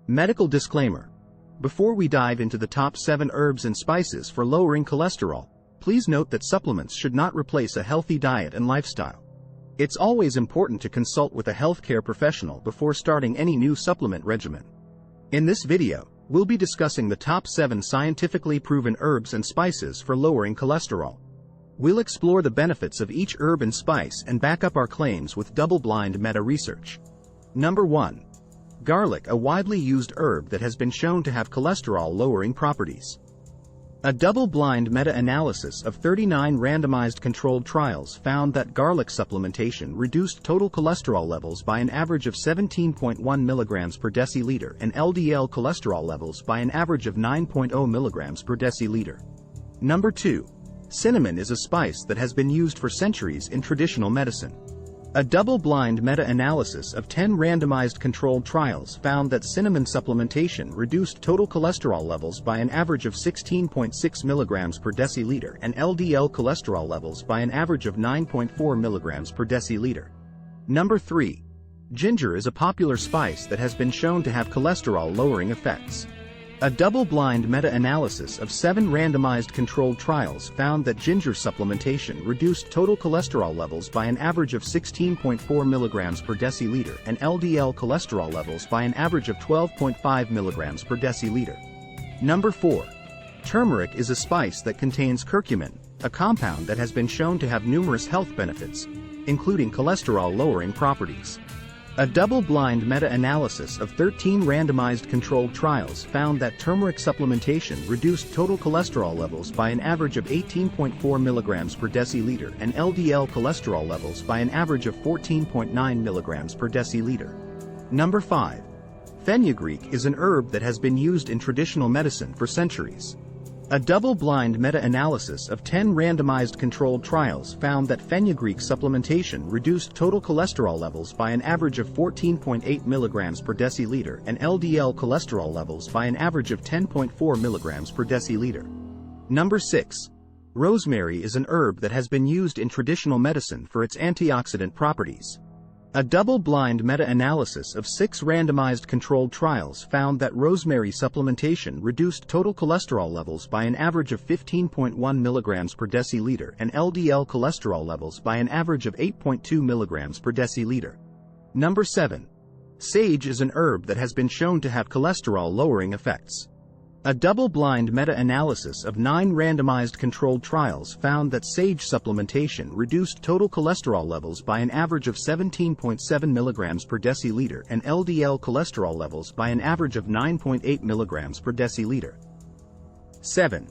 Medical disclaimer. Before we dive into the top 7 herbs and spices for lowering cholesterol, please note that supplements should not replace a healthy diet and lifestyle. It's always important to consult with a healthcare professional before starting any new supplement regimen. In this video, we'll be discussing the top 7 scientifically proven herbs and spices for lowering cholesterol. We'll explore the benefits of each herb and spice and back up our claims with double-blind meta-research. Number 1. Garlic, a widely used herb that has been shown to have cholesterol-lowering properties. A double-blind meta-analysis of 39 randomized controlled trials found that garlic supplementation reduced total cholesterol levels by an average of 17.1 mg per deciliter and LDL cholesterol levels by an average of 9.0 mg per deciliter. Number 2. Cinnamon is a spice that has been used for centuries in traditional medicine. A double-blind meta-analysis of 10 randomized controlled trials found that cinnamon supplementation reduced total cholesterol levels by an average of 16.6 mg per deciliter and LDL cholesterol levels by an average of 9.4 mg per deciliter. Number 3. Ginger is a popular spice that has been shown to have cholesterol-lowering effects. A double-blind meta-analysis of 7 randomized controlled trials found that ginger supplementation reduced total cholesterol levels by an average of 16.4 mg per deciliter and LDL cholesterol levels by an average of 12.5 mg per deciliter. Number 4. Turmeric is a spice that contains curcumin, a compound that has been shown to have numerous health benefits, including cholesterol-lowering properties. A double-blind meta-analysis of 13 randomized controlled trials found that turmeric supplementation reduced total cholesterol levels by an average of 18.4 mg per deciliter and LDL cholesterol levels by an average of 14.9 mg per deciliter. Number 5. Fenugreek is an herb that has been used in traditional medicine for centuries. A double-blind meta-analysis of 10 randomized controlled trials found that fenugreek supplementation reduced total cholesterol levels by an average of 14.8 mg per deciliter and LDL cholesterol levels by an average of 10.4 mg per deciliter. Number 6. Rosemary is an herb that has been used in traditional medicine for its antioxidant properties. A double-blind meta-analysis of 6 randomized controlled trials found that rosemary supplementation reduced total cholesterol levels by an average of 15.1 mg per deciliter and LDL cholesterol levels by an average of 8.2 mg per deciliter. Number 7. Sage is an herb that has been shown to have cholesterol-lowering effects. A double-blind meta-analysis of 9 randomized controlled trials found that sage supplementation reduced total cholesterol levels by an average of 17.7 mg per deciliter and LDL cholesterol levels by an average of 9.8 mg per deciliter. 7.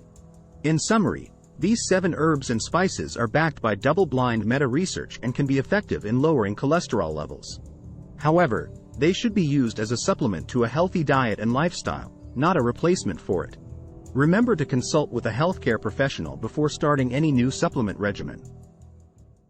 In summary, these 7 herbs and spices are backed by double-blind meta-research and can be effective in lowering cholesterol levels. However, they should be used as a supplement to a healthy diet and lifestyle, not a replacement for it. Remember to consult with a healthcare professional before starting any new supplement regimen.